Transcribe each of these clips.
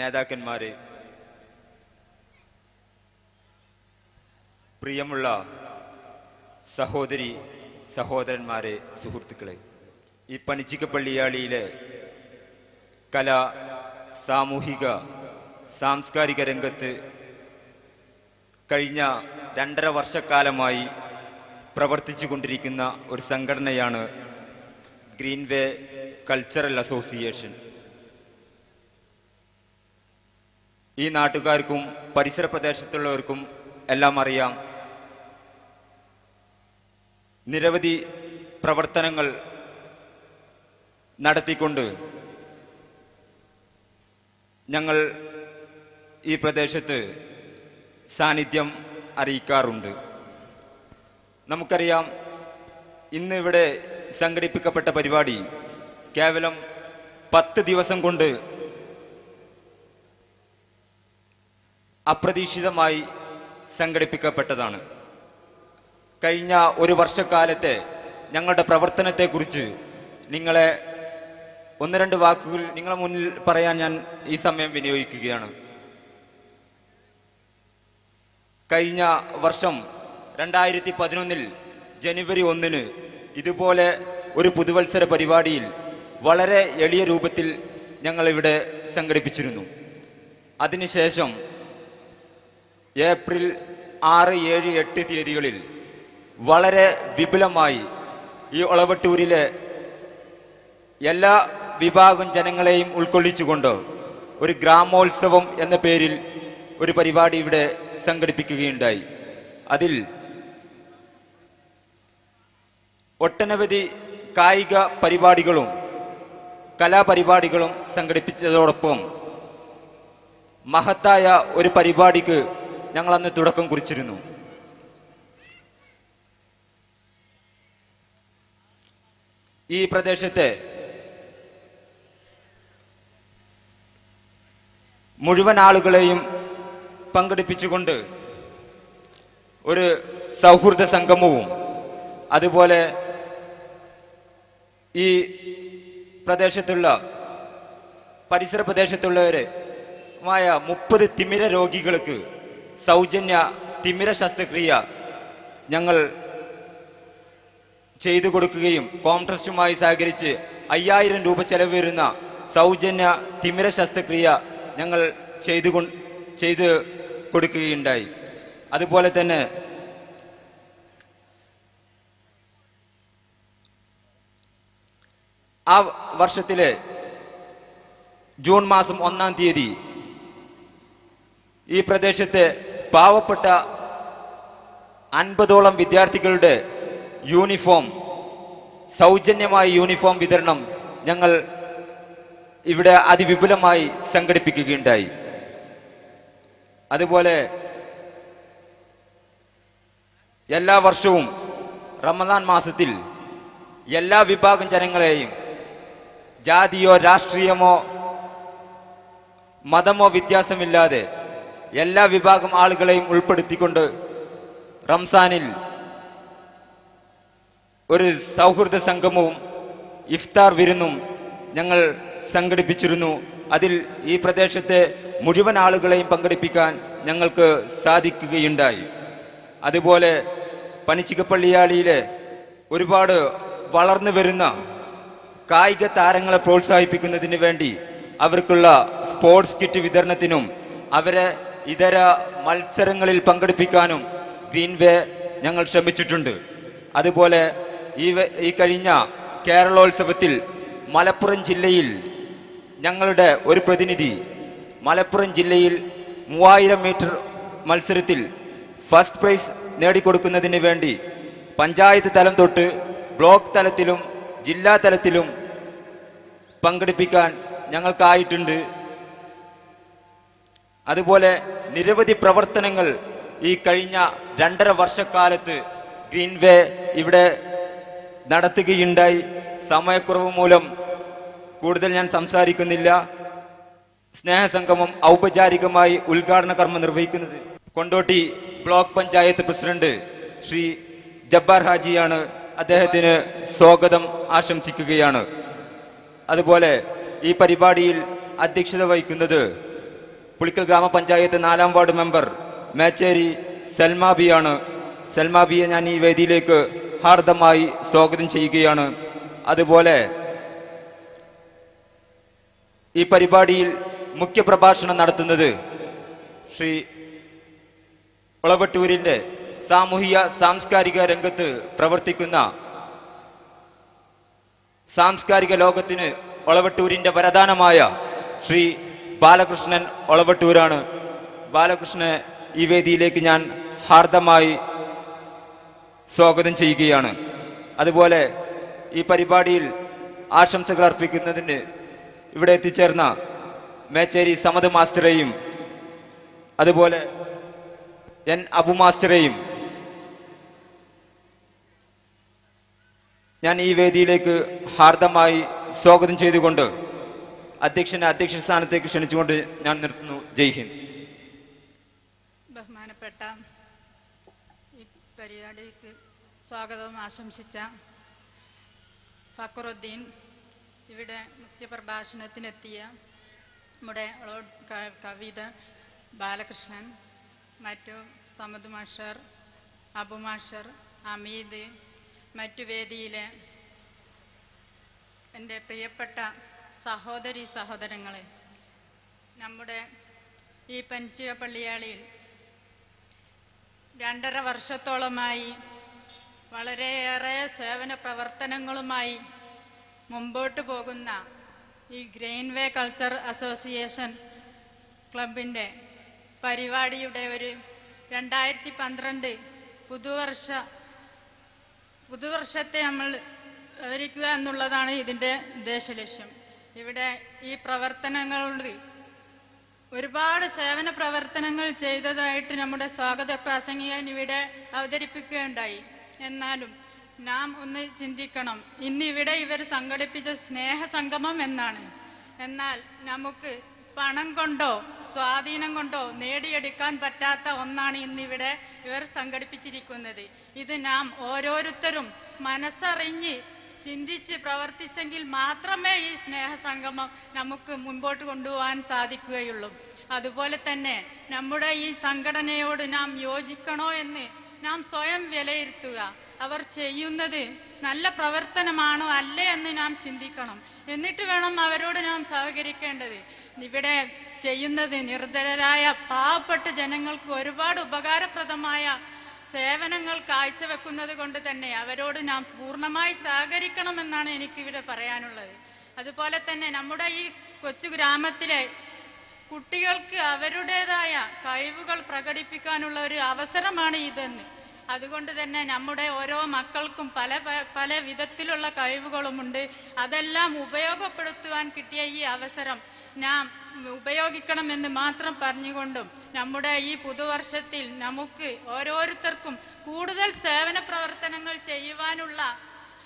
നേതാക്കന്മാരെ, പ്രിയമുള്ള സഹോദരി സഹോദരന്മാരെ, സുഹൃത്തുക്കളെ, ഈ പണിച്ചിക്കപ്പള്ളിയാളിയിലെ കല, സാമൂഹിക സാംസ്കാരിക രംഗത്ത് കഴിഞ്ഞ 2.5 വർഷക്കാലമായി പ്രവർത്തിച്ചു കൊണ്ടിരിക്കുന്ന ഒരു സംഘടനയാണ് ഗ്രീൻവേ കൾച്ചറൽ അസോസിയേഷൻ. ഈ നാട്ടുകാർക്കും പരിസര പ്രദേശത്തുള്ളവർക്കും എല്ലാം അറിയാം, നിരവധി പ്രവർത്തനങ്ങൾ നടത്തിക്കൊണ്ട് ഞങ്ങൾ ഈ പ്രദേശത്ത് സാന്നിധ്യം അറിയിക്കാറുണ്ട്. നമുക്കറിയാം, ഇന്ന് ഇവിടെ സംഘടിപ്പിക്കപ്പെട്ട പരിപാടി കേവലം 10 ദിവസം കൊണ്ട് അപ്രതീക്ഷിതമായി സംഘടിപ്പിക്കപ്പെട്ടതാണ്. കഴിഞ്ഞ 1 വർഷക്കാലത്തെ ഞങ്ങളുടെ പ്രവർത്തനത്തെക്കുറിച്ച് നിങ്ങളെ 1-2 വാക്കുകൾ നിങ്ങളുടെ മുന്നിൽ പറയാൻ ഞാൻ ഈ സമയം വിനിയോഗിക്കുകയാണ്. കഴിഞ്ഞ വർഷം 2011 ജനുവരി 1 ഇതുപോലെ ഒരു പുതുവത്സര പരിപാടിയിൽ വളരെ എളിയ രൂപത്തിൽ ഞങ്ങളിവിടെ സംഘടിപ്പിച്ചിരുന്നു. അതിനുശേഷം ഏപ്രിൽ 6, 7, 8 തീയതികളിൽ വളരെ വിപുലമായി ഈ ഒളവട്ടൂരിലെ എല്ലാ വിഭാഗം ജനങ്ങളെയും ഉൾക്കൊള്ളിച്ചുകൊണ്ട് ഒരു ഗ്രാമോത്സവം എന്ന പേരിൽ ഒരു പരിപാടി ഇവിടെ സംഘടിപ്പിക്കുകയുണ്ടായി. അതിൽ ഒട്ടനവധി കായിക പരിപാടികളും കലാപരിപാടികളും സംഘടിപ്പിച്ചതോടൊപ്പം മഹത്തായ ഒരു പരിപാടിക്ക് ഞങ്ങൾ അന്ന് തുടക്കം കുറിച്ചിരുന്നു. ഈ പ്രദേശത്തെ മുഴുവൻ ആളുകളെയും പങ്കെടുപ്പിച്ചുകൊണ്ട് ഒരു സൗഹൃദ സംഗമവും, അതുപോലെ ഈ പ്രദേശത്തുള്ള പരിസര പ്രദേശത്തുള്ളവരെ 30 തിമിര രോഗികൾക്ക് സൗജന്യ തിമിര ശസ്ത്രക്രിയ ഞങ്ങൾ ചെയ്തു കൊടുക്കുകയും കോംട്രസ്റ്റുമായി സഹകരിച്ച് 5000 രൂപ ചെലവ് വരുന്ന സൗജന്യ തിമിര ശസ്ത്രക്രിയ ഞങ്ങൾ ചെയ്തു കൊടുക്കുകയുണ്ടായി. അതുപോലെ തന്നെ ആ വർഷത്തിലെ ജൂൺ മാസം 1-ാം തീയതി ഈ പ്രദേശത്തെ പാവപ്പെട്ട 50ഓളം വിദ്യാർത്ഥികളുടെ യൂണിഫോം, സൗജന്യമായ യൂണിഫോം വിതരണം ഞങ്ങൾ ഇവിടെ അതിവിപുലമായി സംഘടിപ്പിക്കുകയുണ്ടായി. അതുപോലെ എല്ലാ വർഷവും റമദാൻ മാസത്തിൽ എല്ലാ വിഭാഗം ജനങ്ങളെയും ജാതിയോ രാഷ്ട്രീയമോ മതമോ വ്യത്യാസമില്ലാതെ എല്ലാ വിഭാഗം ആളുകളെയും ഉൾപ്പെടുത്തിക്കൊണ്ട് റംസാനിൽ ഒരു സൗഹൃദ സംഗമവും ഇഫ്താർ വിരുന്നും ഞങ്ങൾ സംഘടിപ്പിച്ചിരുന്നു. അതിൽ ഈ പ്രദേശത്തെ മുഴുവൻ ആളുകളെയും പങ്കെടുപ്പിക്കാൻ ഞങ്ങൾക്ക് സാധിക്കുകയുണ്ടായി. അതുപോലെ പണിച്ചിക്കപ്പള്ളിയാളിയിലെ ഒരുപാട് വളർന്നു വരുന്ന കായിക താരങ്ങളെ പ്രോത്സാഹിപ്പിക്കുന്നതിന് വേണ്ടി അവർക്കുള്ള സ്പോർട്സ് കിറ്റ് വിതരണത്തിനും അവരെ ഇതര മത്സരങ്ങളിൽ പങ്കെടുപ്പിക്കാനും ഗ്രീൻവേ ഞങ്ങൾ ശ്രമിച്ചിട്ടുണ്ട്. അതുപോലെ ഈ കഴിഞ്ഞ കേരളോത്സവത്തിൽ മലപ്പുറം ജില്ലയിൽ ഞങ്ങളുടെ ഒരു പ്രതിനിധി മലപ്പുറം ജില്ലയിൽ 3000 മീറ്റർ മത്സരത്തിൽ ഫസ്റ്റ് പ്രൈസ് നേടിക്കൊടുക്കുന്നതിന് വേണ്ടി പഞ്ചായത്ത് തലം തൊട്ട് ബ്ലോക്ക് തലത്തിലും ജില്ലാ തലത്തിലും പങ്കെടുപ്പിക്കാൻ ഞങ്ങൾക്കായിട്ടുണ്ട്. അതുപോലെ നിരവധി പ്രവർത്തനങ്ങൾ ഈ കഴിഞ്ഞ 2.5 വർഷക്കാലത്ത് ഗ്രീൻവേ ഇവിടെ നടത്തുകയുണ്ടായി. സമയക്കുറവ് മൂലം കൂടുതൽ ഞാൻ സംസാരിക്കുന്നില്ല. സ്നേഹസംഗമം ഔപചാരികമായി ഉദ്ഘാടന കർമ്മം നിർവഹിക്കുന്നത് കൊണ്ടോട്ടി ബ്ലോക്ക് പഞ്ചായത്ത് പ്രസിഡന്റ് ശ്രീ ജബ്ബാർ ഹാജിയാണ്. അദ്ദേഹത്തിന് സ്വാഗതം ആശംസിക്കുകയാണ്. അതുപോലെ ഈ പരിപാടിയിൽ അധ്യക്ഷത വഹിക്കുന്നത് പുളിക്കൽ ഗ്രാമപഞ്ചായത്ത് 4-ാം വാർഡ് മെമ്പർ മേച്ചേരി സൽമാബിയാണ്. സൽമാബിയെ ഞാൻ ഈ വേദിയിലേക്ക് ഹാർദമായി സ്വാഗതം ചെയ്യുകയാണ്. അതുപോലെ ഈ പരിപാടിയിൽ മുഖ്യപ്രഭാഷണം നടത്തുന്നത് ശ്രീ ഒളവട്ടൂരിന്റെ സാമൂഹിക സാംസ്കാരിക രംഗത്ത് പ്രവർത്തിക്കുന്ന സാംസ്കാരിക ലോകത്തിന് ഒളവട്ടൂരിന്റെ വരദാനമായ ശ്രീ ബാലകൃഷ്ണൻ ഒളവട്ടൂരാണ്. ബാലകൃഷ്ണനെ ഈ വേദിയിലേക്ക് ഞാൻ ഹാർദമായി സ്വാഗതം ചെയ്യുകയാണ്. അതുപോലെ ഈ പരിപാടിയിൽ ആശംസകൾ അർപ്പിക്കുന്നതിന് ഇവിടെ എത്തിച്ചേർന്ന മേച്ചേരി സമദ് മാസ്റ്ററെയും അതുപോലെ എൻ അബു മാസ്റ്ററെയും ഞാൻ ഈ വേദിയിലേക്ക് ഹാർദമായി സ്വാഗതം ചെയ്തുകൊണ്ട് അധ്യക്ഷ സ്ഥാനത്തേക്ക് ക്ഷണിച്ചുകൊണ്ട് ഞാൻ നിർത്തുന്നു. ജയ് ഹിന്ദ്. ബഹുമാനപ്പെട്ട ഈ പരിപാടിക്ക് സ്വാഗതവും ആശംസിച്ച ഫക്രുദ്ദീൻ, ഇവിടെ മുഖ്യപ്രഭാഷണത്തിനെത്തിയ നമ്മുടെ കവിത ബാലകൃഷ്ണൻ, മറ്റു സമദ് മാഷർ, അബു മാഷർ, അമീദ്, മറ്റു വേദിയിലെ എൻ്റെ പ്രിയപ്പെട്ട സഹോദരി സഹോദരങ്ങളെ, നമ്മുടെ ഈ പഞ്ചിക പള്ളിയാളിയിൽ 2.5 വർഷത്തോളമായി വളരെയേറെ സേവന പ്രവർത്തനങ്ങളുമായി മുമ്പോട്ട് പോകുന്ന ഈ ഗ്രെയിൻവേ കൾച്ചർ അസോസിയേഷൻ ക്ലബിൻ്റെ പരിപാടിയുടെ ഒരു 2012 പുതുവർഷത്തെ നമ്മൾ വിവരിക്കുക എന്നുള്ളതാണ് ഇതിൻ്റെ ഉദ്ദേശലക്ഷ്യം. ഇവിടെ ഈ പ്രവർത്തനങ്ങളോട് ഒരുപാട് സേവന പ്രവർത്തനങ്ങൾ ചെയ്തതായിട്ട് നമ്മുടെ സ്വാഗത പ്രാസംഗികൻ ഇവിടെ അവതരിപ്പിക്കുകയുണ്ടായി. എന്നാലും നാം ഒന്ന് ചിന്തിക്കണം, ഇന്നിവിടെ ഇവർ സംഘടിപ്പിച്ച സ്നേഹസംഗമം എന്നാണ്. എന്നാൽ നമുക്ക് പണം കൊണ്ടോ സ്വാധീനം കൊണ്ടോ നേടിയെടുക്കാൻ പറ്റാത്ത ഒന്നാണ് ഇന്നിവിടെ ഇവർ സംഘടിപ്പിച്ചിരിക്കുന്നത്. ഇത് നാം ഓരോരുത്തരും മനസ്സറിഞ്ഞ് ചിന്തിച്ച് പ്രവർത്തിച്ചെങ്കിൽ മാത്രമേ ഈ സ്നേഹസംഗമം നമുക്ക് മുൻപോട്ട് കൊണ്ടുപോകാൻ സാധിക്കുകയുള്ളൂ. അതുപോലെ തന്നെ നമ്മുടെ ഈ സംഘടനയോട് നാം യോജിക്കണോ എന്ന് നാം സ്വയം വിലയിരുത്തുക. അവർ ചെയ്യുന്നത് നല്ല പ്രവർത്തനമാണോ അല്ലേ എന്ന് നാം ചിന്തിക്കണം. എന്നിട്ട് വേണം അവരോട് നാം സഹകരിക്കേണ്ടത്. ഇവിടെ ചെയ്യുന്നത് നിർധനരായ പാവപ്പെട്ട ജനങ്ങൾക്ക് ഒരുപാട് ഉപകാരപ്രദമായ സേവനങ്ങൾ കാഴ്ചവെക്കുന്നത് കൊണ്ട് തന്നെ അവരോട് നാം പൂർണ്ണമായി സഹകരിക്കണമെന്നാണ് എനിക്കിവിടെ പറയാനുള്ളത്. അതുപോലെ തന്നെ നമ്മുടെ ഈ കൊച്ചു ഗ്രാമത്തിലെ കുട്ടികൾക്ക് അവരുടേതായ കഴിവുകൾ പ്രകടിപ്പിക്കാനുള്ള ഒരു അവസരമാണ് ഇതെന്ന്. അതുകൊണ്ട് തന്നെ നമ്മുടെ ഓരോ മക്കൾക്കും പല വിധത്തിലുള്ള കഴിവുകളുമുണ്ട്. അതെല്ലാം ഉപയോഗപ്പെടുത്തുവാൻ കിട്ടിയ ഈ അവസരം നാം ഉപയോഗിക്കണമെന്ന് മാത്രം പറഞ്ഞുകൊണ്ടും നമ്മുടെ ഈ പുതുവർഷത്തിൽ നമുക്ക് ഓരോരുത്തർക്കും കൂടുതൽ സേവന പ്രവർത്തനങ്ങൾ ചെയ്യുവാനുള്ള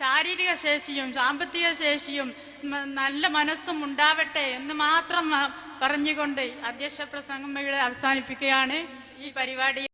ശാരീരിക ശേഷിയും സാമ്പത്തിക ശേഷിയും നല്ല മനസ്സും ഉണ്ടാവട്ടെ എന്ന് മാത്രം പറഞ്ഞുകൊണ്ട് അധ്യക്ഷ പ്രസംഗം ഇവിടെ അവസാനിപ്പിക്കുകയാണ്. ഈ പരിപാടി